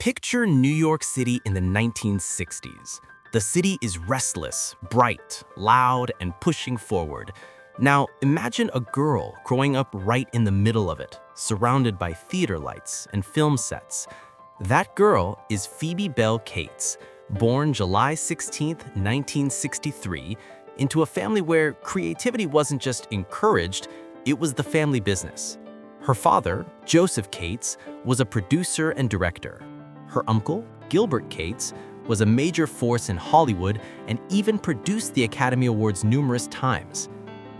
Picture New York City in the 1960s. The city is restless, bright, loud, and pushing forward. Now, imagine a girl growing up right in the middle of it, surrounded by theater lights and film sets. That girl is Phoebe Cates, born July 16, 1963, into a family where creativity wasn't just encouraged, it was the family business. Her father, Joseph Cates, was a producer and director. Her uncle, Gilbert Cates, was a major force in Hollywood and even produced the Academy Awards numerous times.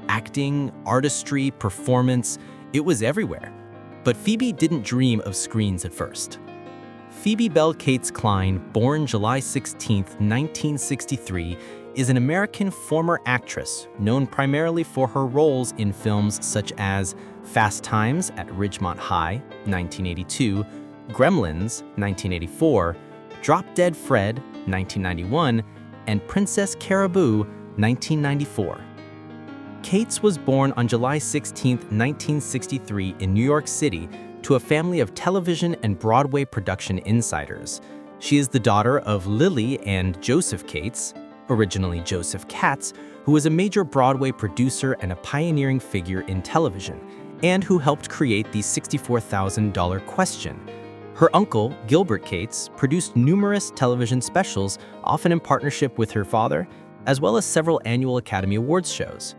Acting, artistry, performance, it was everywhere. But Phoebe didn't dream of screens at first. Phoebe Cates Klein, born July 16, 1963, is an American former actress known primarily for her roles in films such as Fast Times at Ridgemont High, 1982, Gremlins, 1984, Drop Dead Fred, 1991, and Princess Caraboo, 1994. Cates was born on July 16, 1963 in New York City to a family of television and Broadway production insiders. She is the daughter of Lily and Joseph Cates, originally Joseph Katz, who was a major Broadway producer and a pioneering figure in television, and who helped create the $64,000 question. Her uncle, Gilbert Cates, produced numerous television specials, often in partnership with her father, as well as several annual Academy Awards shows.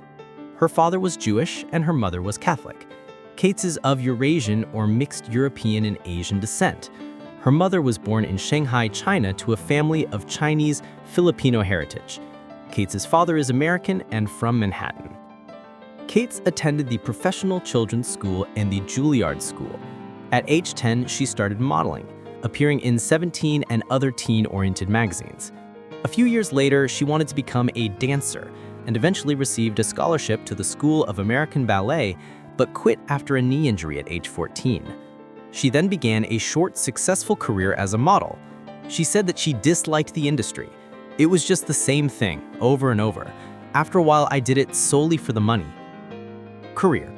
Her father was Jewish and her mother was Catholic. Cates is of Eurasian or mixed European and Asian descent. Her mother was born in Shanghai, China, to a family of Chinese Filipino heritage. Cates' father is American and from Manhattan. Cates attended the Professional Children's School and the Juilliard School. At age 10, she started modeling, appearing in 17 and other teen-oriented magazines. A few years later, she wanted to become a dancer and eventually received a scholarship to the School of American Ballet, but quit after a knee injury at age 14. She then began a short, successful career as a model. She said that she disliked the industry. It was just the same thing, over and over. After a while, I did it solely for the money. Career.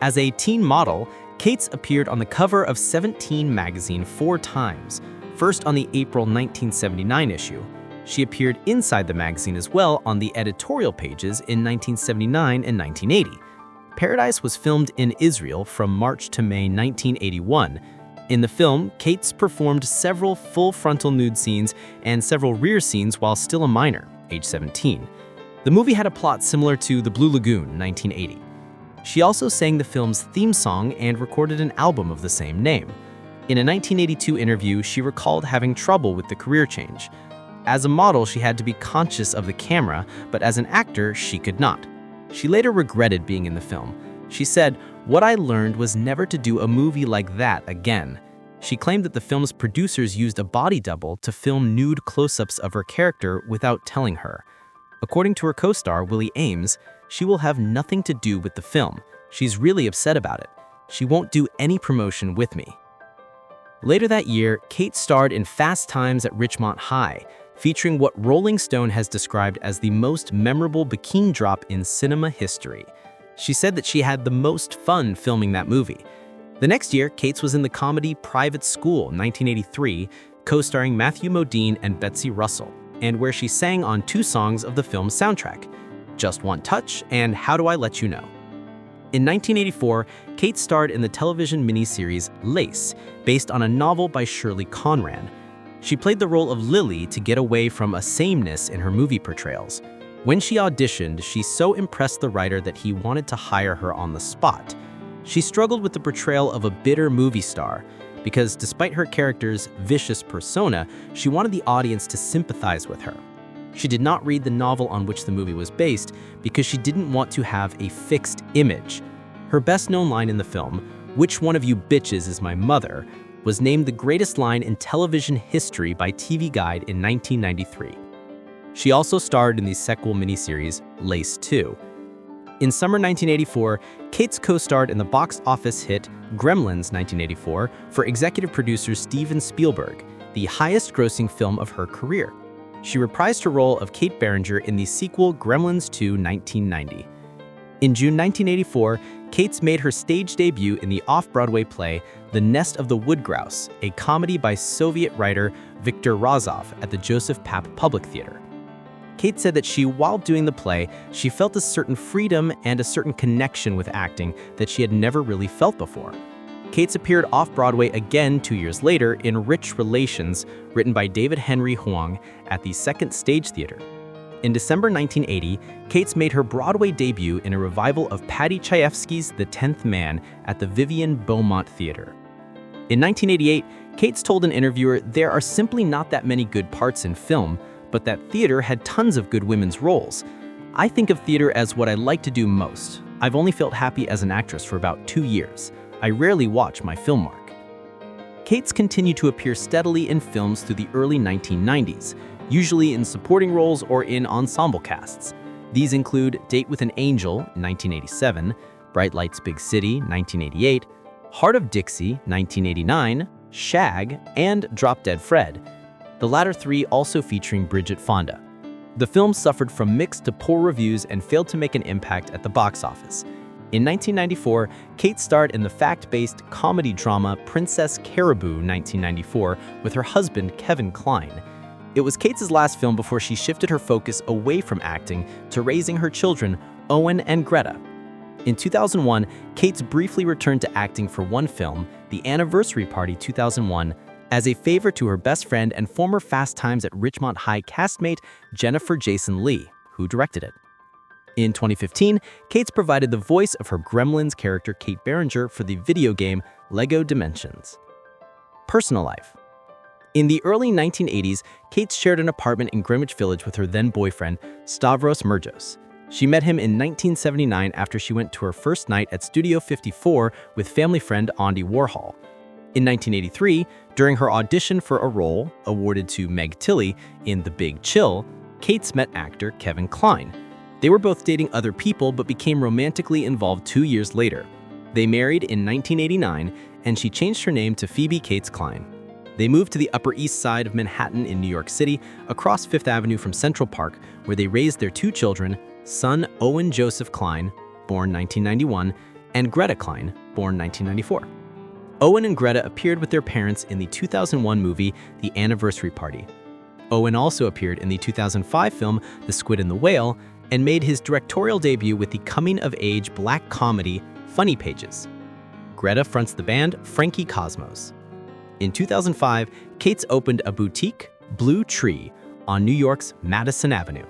As a teen model, Cates appeared on the cover of 17 magazine 4 times, first on the April 1979 issue. She appeared inside the magazine as well on the editorial pages in 1979 and 1980. Paradise was filmed in Israel from March to May 1981. In the film, Cates performed several full frontal nude scenes and several rear scenes while still a minor, age 17. The movie had a plot similar to The Blue Lagoon, 1980. She also sang the film's theme song and recorded an album of the same name. In a 1982 interview, she recalled having trouble with the career change. As a model, she had to be conscious of the camera, but as an actor, she could not. She later regretted being in the film. She said, "What I learned was never to do a movie like that again." She claimed that the film's producers used a body double to film nude close-ups of her character without telling her. According to her co-star, Willie Ames, she will have nothing to do with the film. She's really upset about it. She won't do any promotion with me. Later that year, Kate starred in Fast Times at Ridgemont High, featuring what Rolling Stone has described as the most memorable bikini drop in cinema history. She said that she had the most fun filming that movie. The next year, Cates was in the comedy Private School, 1983, co-starring Matthew Modine and Betsy Russell, and where she sang on 2 songs of the film's soundtrack, Just One Touch and How Do I Let You Know. In 1984, Kate starred in the television miniseries Lace, based on a novel by Shirley Conran. She played the role of Lily to get away from a sameness in her movie portrayals. When she auditioned, she so impressed the writer that he wanted to hire her on the spot. She struggled with the portrayal of a bitter movie star, because despite her character's vicious persona, she wanted the audience to sympathize with her. She did not read the novel on which the movie was based because she didn't want to have a fixed image. Her best-known line in the film, "Which one of you bitches is my mother?" was named the greatest line in television history by TV Guide in 1993. She also starred in the sequel miniseries Lace 2. In summer 1984, Cates co-starred in the box office hit Gremlins 1984 for executive producer Steven Spielberg, the highest-grossing film of her career. She reprised her role of Kate Berenger in the sequel Gremlins 2 1990. In June 1984, Cates made her stage debut in the off-Broadway play The Nest of the Woodgrouse, a comedy by Soviet writer Viktor Razov at the Joseph Papp Public Theater. Cates said that while doing the play, she felt a certain freedom and a certain connection with acting that she had never really felt before. Cates appeared off-Broadway again 2 years later in Rich Relations, written by David Henry Hwang at the Second Stage Theater. In December 1980, Cates made her Broadway debut in a revival of Paddy Chayefsky's The Tenth Man at the Vivian Beaumont Theater. In 1988, Cates told an interviewer, "There are simply not that many good parts in film, but that theater had tons of good women's roles. I think of theater as what I like to do most. I've only felt happy as an actress for about 2 years. I rarely watch my film mark." Cates continued to appear steadily in films through the early 1990s, usually in supporting roles or in ensemble casts. These include Date with an Angel, 1987, Bright Lights, Big City, 1988, Heart of Dixie, 1989, Shag, and Drop Dead Fred, the latter three also featuring Bridget Fonda. The film suffered from mixed to poor reviews and failed to make an impact at the box office. In 1994, Cates starred in the fact-based comedy drama Princess Caribou 1994 with her husband Kevin Kline. It was Cates' last film before she shifted her focus away from acting to raising her children, Owen and Greta. In 2001, Cates briefly returned to acting for one film, The Anniversary Party 2001, as a favor to her best friend and former Fast Times at Ridgemont High castmate Jennifer Jason Leigh, who directed it. In 2015, Cates provided the voice of her Gremlins character Kate Berenger for the video game LEGO Dimensions. Personal life. In the early 1980s, Cates shared an apartment in Greenwich Village with her then-boyfriend, Stavros Mergos. She met him in 1979 after she went to her first night at Studio 54 with family friend Andy Warhol. In 1983, during her audition for a role, awarded to Meg Tilly in The Big Chill, Cates met actor Kevin Kline. They were both dating other people but became romantically involved 2 years later. They married in 1989, and she changed her name to Phoebe Cates Kline. They moved to the Upper East Side of Manhattan in New York City, across Fifth Avenue from Central Park, where they raised their 2 children, son Owen Joseph Kline, born 1991, and Greta Kline, born 1994. Owen and Greta appeared with their parents in the 2001 movie The Anniversary Party. Owen also appeared in the 2005 film The Squid and the Whale and made his directorial debut with the coming-of-age black comedy Funny Pages. Greta fronts the band Frankie Cosmos. In 2005, Cates opened a boutique, Blue Tree, on New York's Madison Avenue.